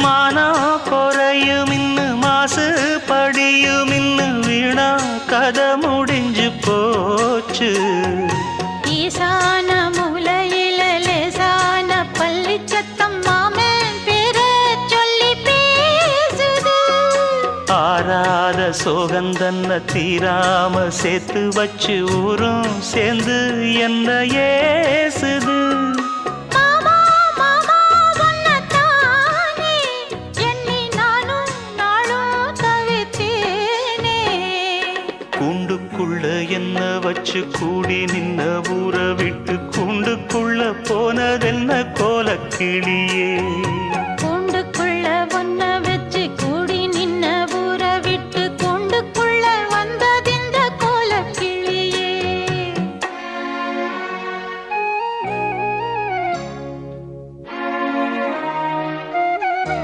மானம் குறையும் இன்னு மாசு படியும் இன்னு வீணா கதை முடிஞ்சு போச்சு. ஈசான மூலையில லேசான பள்ளி சத்தம் மாமன் பேர சொல்லி பேசுது. ஆறாத சோகந்தன்ன தீராம சேர்த்து வச்சு ஊரும் சேர்ந்து என்ன ஏசுது. கூண்டுக்குள்ள என்ன வச்சு கூடி நின்ன ஊற விட்டு கூண்டுக்குள்ள போனதென்ன கோலக்கிளியே.